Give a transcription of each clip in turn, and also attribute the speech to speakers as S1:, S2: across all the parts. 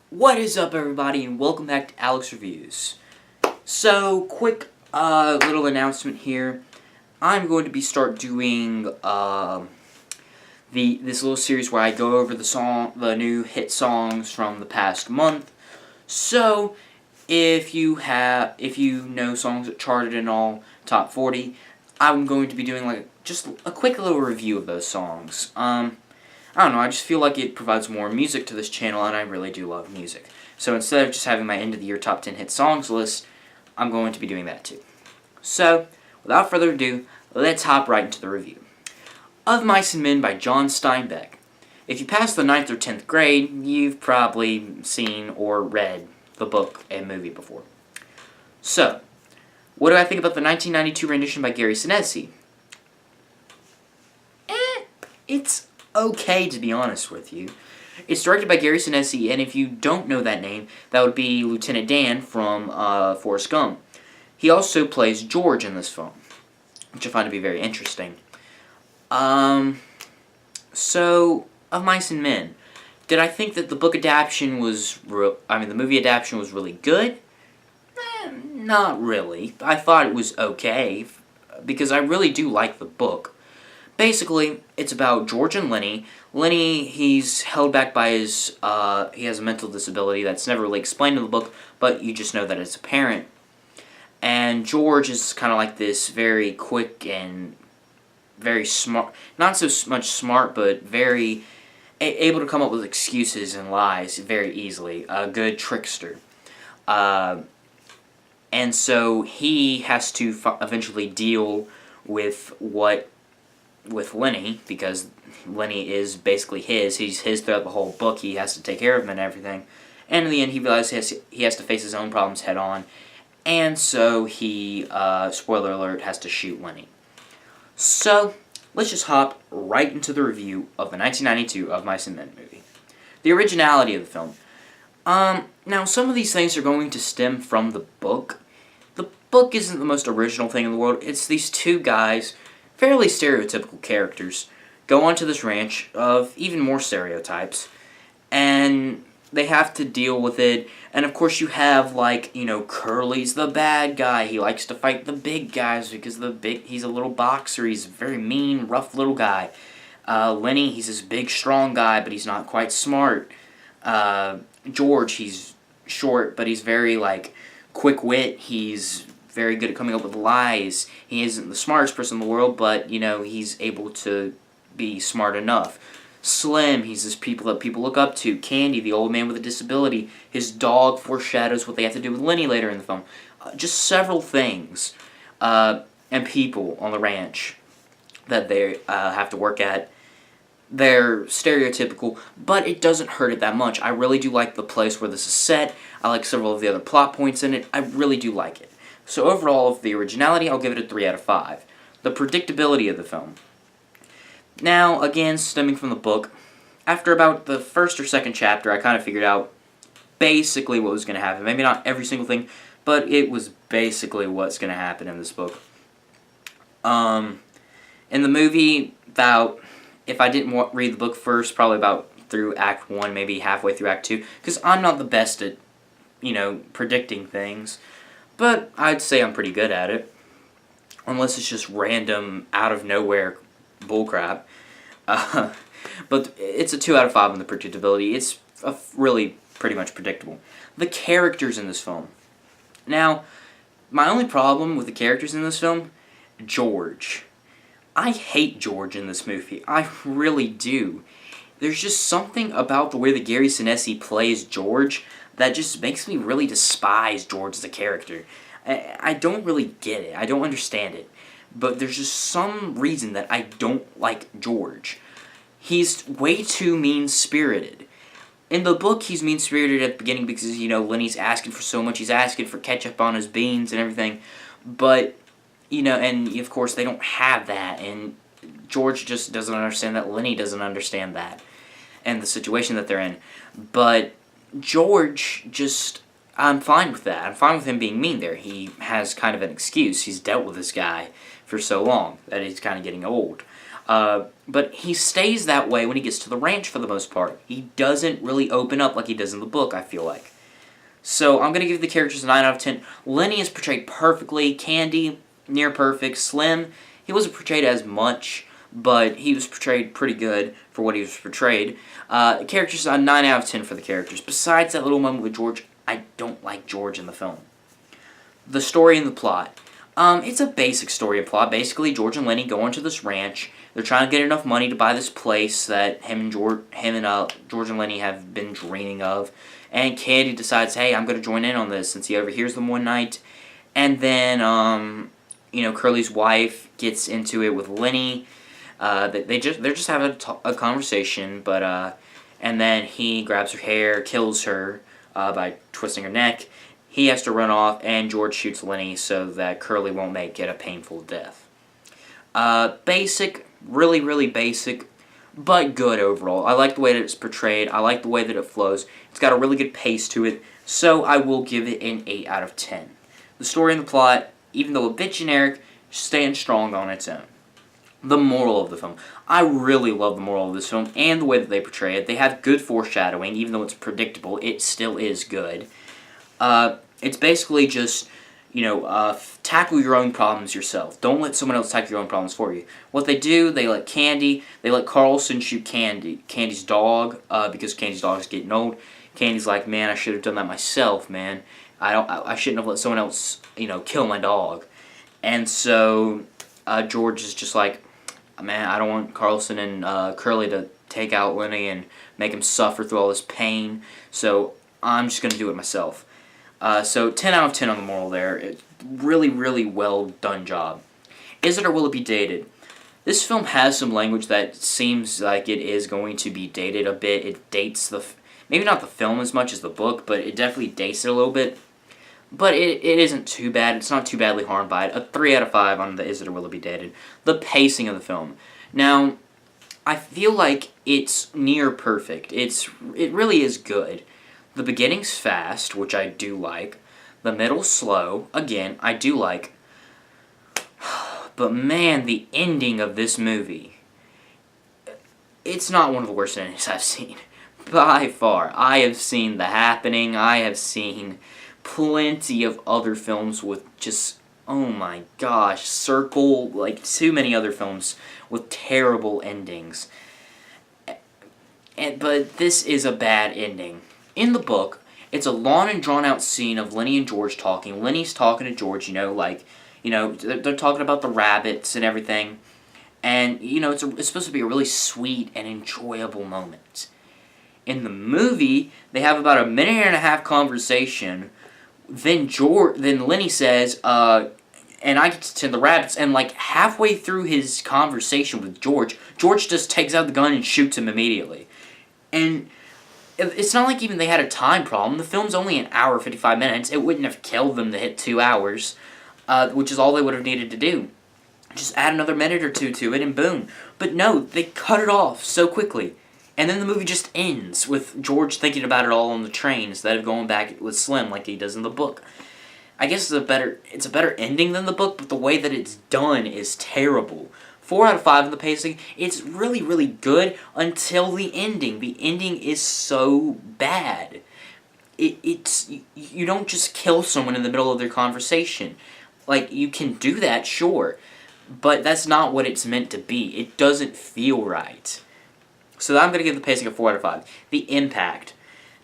S1: What is up, everybody, and welcome back to Alex Reviews. So, quick little announcement here. I'm going to start doing this little series where I go over the new hit songs from the past month. So, if you know songs that charted in all top 40, I'm going to be doing just a quick little review of those songs. I don't know, I just feel like it provides more music to this channel, and I really do love music. So instead of just having my end-of-the-year top 10 hit songs list, I'm going to be doing that too. So, without further ado, let's hop right into the review. Of Mice and Men by John Steinbeck. If you passed the 9th or 10th grade, you've probably seen or read the book and movie before. So, what do I think about the 1992 rendition by Gary Sinise? It's okay, to be honest with you. It's directed by Gary Sinise, and if you don't know that name, that would be Lieutenant Dan from Forrest Gump. He also plays George in this film, which I find to be very interesting. So, Of Mice and Men. Did I think that the book adaptation was, the movie adaptation was really good? Not really. I thought it was okay, because I really do like the book. Basically, it's about George and Lennie. Lennie, he's held back by his, he has a mental disability that's never really explained in the book, but you just know that it's apparent. And George is kind of like this very quick and very smart, not so much smart, but very able to come up with excuses and lies very easily. A good trickster. And so he has to eventually deal with Lennie, because Lennie is basically he's his throughout the whole book. He has to take care of him and everything. And in the end, he realizes he has to face his own problems head on. And so he, spoiler alert, has to shoot Lennie. So, let's just hop right into the review of the 1992 Of Mice and Men movie. The originality of the film. Now, some of these things are going to stem from the book. The book isn't the most original thing in the world. It's these two guys, fairly stereotypical characters, go onto this ranch of even more stereotypes, and they have to deal with it. And of course you have, Curly's the bad guy. He likes to fight the big guys because he's a little boxer. He's a very mean, rough little guy. Lennie, he's this big, strong guy, but he's not quite smart. George, he's short, but he's very, quick wit. He's very good at coming up with lies. He isn't the smartest person in the world, but, he's able to be smart enough. Slim, he's this people that people look up to. Candy, the old man with a disability. His dog foreshadows what they have to do with Lennie later in the film. Just several things. And people on the ranch that they have to work at. They're stereotypical, but it doesn't hurt it that much. I really do like the place where this is set. I like several of the other plot points in it. I really do like it. So overall, of the originality, I'll give it a 3 out of 5. The predictability of the film. Now, again, stemming from the book, after about the first or second chapter, I kind of figured out basically what was going to happen. Maybe not every single thing, but it was basically what's going to happen in this book. In the movie, if I didn't read the book first, probably about through Act 1, maybe halfway through Act 2, because I'm not the best at, predicting things. But I'd say I'm pretty good at it. Unless it's just random, out-of-nowhere bullcrap. But it's a 2 out of 5 on the predictability. It's really pretty much predictable. The characters in this film. Now, my only problem with the characters in this film, George. I hate George in this movie. I really do. There's just something about the way that Gary Sinise plays George that just makes me really despise George as a character. I don't really get it. I don't understand it. But there's just some reason that I don't like George. He's way too mean-spirited. In the book, he's mean-spirited at the beginning because, Lennie's asking for so much. He's asking for ketchup on his beans and everything. But, and of course they don't have that. And George just doesn't understand that. Lennie doesn't understand that. And the situation that they're in. But George just, I'm fine with that. I'm fine with him being mean there. He has kind of an excuse. He's dealt with this guy for so long that he's kind of getting old. But he stays that way when he gets to the ranch for the most part. He doesn't really open up like he does in the book, I feel like. So I'm going to give the characters a 9 out of 10. Lennie is portrayed perfectly. Candy, near perfect. Slim, he wasn't portrayed as much, but he was portrayed pretty good for what he was portrayed. Characters, a 9 out of 10 for the characters. Besides that little moment with George, I don't like George in the film. The story and the plot. It's a basic story and plot. Basically, George and Lennie go onto this ranch. They're trying to get enough money to buy this place that George and Lennie have been dreaming of. And Candy decides, hey, I'm going to join in on this, since he overhears them one night. And then, Curly's wife gets into it with Lennie. They're just having a conversation, and then he grabs her hair, kills her by twisting her neck. He has to run off, and George shoots Lennie so that Curly won't make it a painful death. Basic, really, really basic, but good overall. I like the way that it's portrayed. I like the way that it flows. It's got a really good pace to it, so I will give it an 8 out of 10. The story and the plot, even though a bit generic, stands strong on its own. The moral of the film. I really love the moral of this film and the way that they portray it. They have good foreshadowing. Even though it's predictable, it still is good. It's basically just, tackle your own problems yourself. Don't let someone else tackle your own problems for you. What they do, they let Carlson shoot Candy's dog, because Candy's dog is getting old. Candy's like, man, I should have done that myself, man. I shouldn't have let someone else, kill my dog. And so, George is just like, man, I don't want Carlson and Curly to take out Lennie and make him suffer through all this pain, so I'm just going to do it myself. So 10 out of 10 on the moral there. It's really, really well done job. Is it or will it be dated? This film has some language that seems like it is going to be dated a bit. It dates maybe not the film as much as the book, but it definitely dates it a little bit. But it isn't too bad. It's not too badly harmed by it. A 3 out of 5 on the is it or will it be dated. The pacing of the film. Now, I feel like it's near perfect. It really is good. The beginning's fast, which I do like. The middle's slow. Again, I do like. But man, the ending of this movie, it's not one of the worst endings I've seen. By far. I have seen The Happening. I have seen plenty of other films with just, oh my gosh, Circle, like too many other films with terrible endings. But this is a bad ending. In the book, it's a long and drawn-out scene of Lennie and George talking. Lennie's talking to George, they're talking about the rabbits and everything. And, it's supposed to be a really sweet and enjoyable moment. In the movie, they have about a minute and a half conversation. Then Lennie says, and I get to tend the rabbits, and halfway through his conversation with George just takes out the gun and shoots him immediately. And it's not like even they had a time problem. The film's only an hour, 55 minutes. It wouldn't have killed them to hit 2 hours, which is all they would have needed to do. Just add another minute or two to it and boom. But no, they cut it off so quickly. And then the movie just ends with George thinking about it all on the train instead of going back with Slim like he does in the book. I guess it's a better ending than the book, but the way that it's done is terrible. 4 out of 5 in the pacing. It's really, really good until the ending. The ending is so bad. You don't just kill someone in the middle of their conversation. You can do that, sure, but that's not what it's meant to be. It doesn't feel right. So I'm going to give the pacing a 4 out of 5. The impact.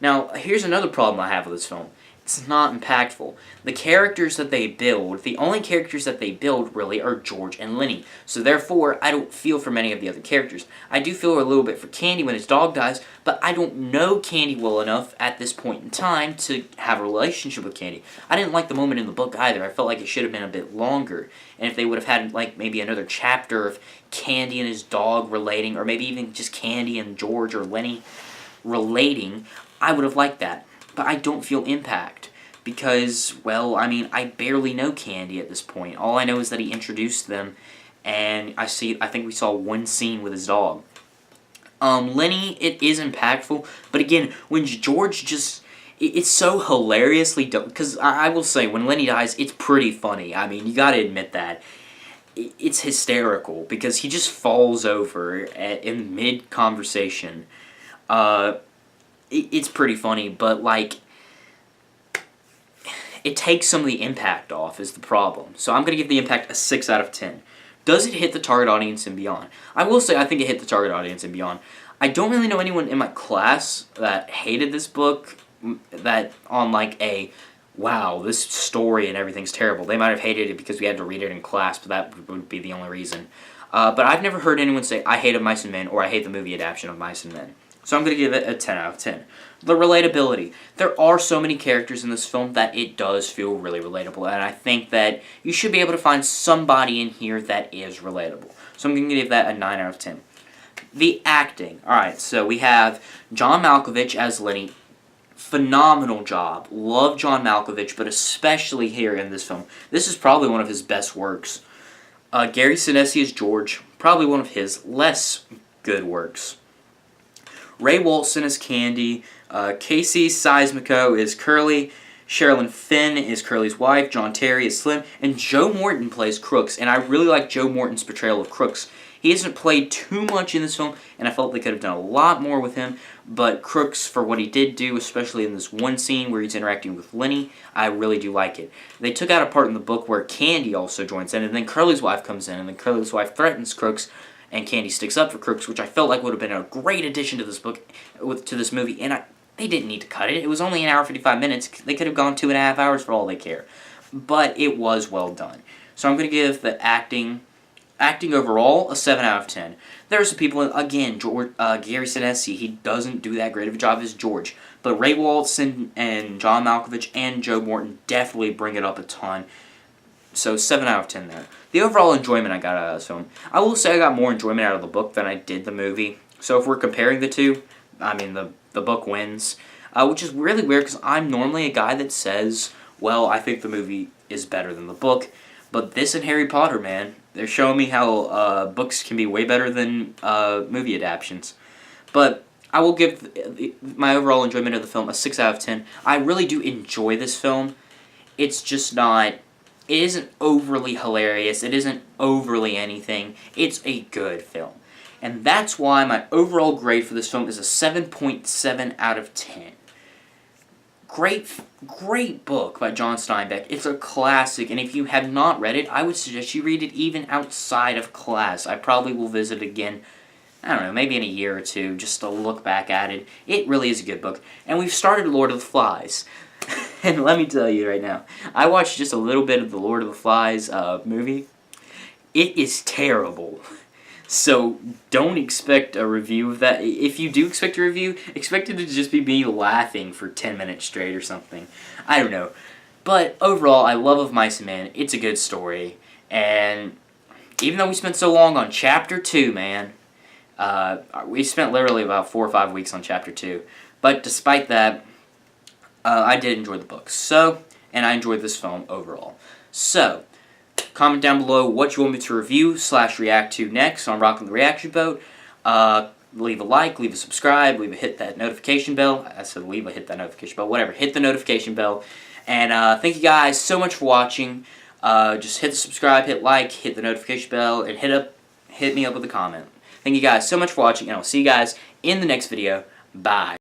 S1: Now, here's another problem I have with this film. It's not impactful. The characters that they build, the only characters that they build, really, are George and Lennie. So therefore, I don't feel for many of the other characters. I do feel a little bit for Candy when his dog dies, but I don't know Candy well enough at this point in time to have a relationship with Candy. I didn't like the moment in the book either. I felt like it should have been a bit longer. And if they would have had, maybe another chapter of Candy and his dog relating, or maybe even just Candy and George or Lennie relating, I would have liked that. But I don't feel impact because, I barely know Candy at this point. All I know is that he introduced them, and I think we saw one scene with his dog. Lennie, it is impactful, but again, when George it's so hilariously dumb, because I will say, when Lennie dies, it's pretty funny. You gotta admit that. it's hysterical because he just falls over in mid-conversation. It's pretty funny, but, like, it takes some of the impact off is the problem. So I'm going to give the impact a 6 out of 10. Does it hit the target audience and beyond? I will say I think it hit the target audience and beyond. I don't really know anyone in my class that hated this book, that on like a, wow, this story and everything's terrible. They might have hated it because we had to read it in class, but that would be the only reason. But I've never heard anyone say, I hate Mice and Men, or I hate the movie adaptation of Mice and Men. So I'm going to give it a 10 out of 10. The relatability. There are so many characters in this film that it does feel really relatable, and I think that you should be able to find somebody in here that is relatable. So I'm going to give that a 9 out of 10. The acting. Alright, so we have John Malkovich as Lennie. Phenomenal job. Love John Malkovich, but especially here in this film. This is probably one of his best works. Gary Sinise as George. Probably one of his less good works. Ray Walston is Candy, Casey Seismico is Curly, Sherilyn Fenn is Curly's wife, John Terry is Slim, and Joe Morton plays Crooks, and I really like Joe Morton's portrayal of Crooks. He hasn't played too much in this film, and I felt they could have done a lot more with him, but Crooks, for what he did do, especially in this one scene where he's interacting with Lennie, I really do like it. They took out a part in the book where Candy also joins in, and then Curly's wife comes in, and then Curly's wife threatens Crooks, and Candy sticks up for Crooks, which I felt like would have been a great addition to this book, to this movie, and they didn't need to cut it. It was only an hour 55 minutes. They could have gone 2.5 hours for all they care. But it was well done. So I'm going to give the acting overall a 7 out of 10. There are some people, again, Gary Sinise, he doesn't do that great of a job as George. But Ray Walston and John Malkovich and Joe Morton definitely bring it up a ton. So 7 out of 10 there. The overall enjoyment I got out of this film, I will say I got more enjoyment out of the book than I did the movie. So if we're comparing the two, I mean the book wins, which is really weird because I'm normally a guy that says, well, I think the movie is better than the book. But this and Harry Potter, man, they're showing me how books can be way better than movie adaptations. But I will give my overall enjoyment of the film a 6 out of 10. I really do enjoy this film. It's just not... It isn't overly hilarious. It isn't overly anything. It's a good film. And that's why my overall grade for this film is a 7.7 out of 10. Great book by John Steinbeck. It's a classic, and if you have not read it, I would suggest you read it even outside of class. I probably will visit it again, I don't know, maybe in a year or two, just to look back at it. It really is a good book. And we've started Lord of the Flies. And let me tell you right now, I watched just a little bit of the Lord of the Flies movie. It is terrible. So don't expect a review of that. If you do expect a review, expect it to just be me laughing for 10 minutes straight or something. I don't know. But overall, I love Of Mice and Men. It's a good story. And even though we spent so long on Chapter 2, man, we spent literally about 4 or 5 weeks on Chapter 2. But despite that, I did enjoy the book. So, and I enjoyed this film overall. So, comment down below what you want me to review / react to next on Rockin' the Reaction Boat. Leave a like, leave a subscribe, hit that notification bell. I said hit that notification bell, whatever. Hit the notification bell. And thank you guys so much for watching. Just hit the subscribe, hit like, hit the notification bell, and hit me up with a comment. Thank you guys so much for watching, and I'll see you guys in the next video. Bye.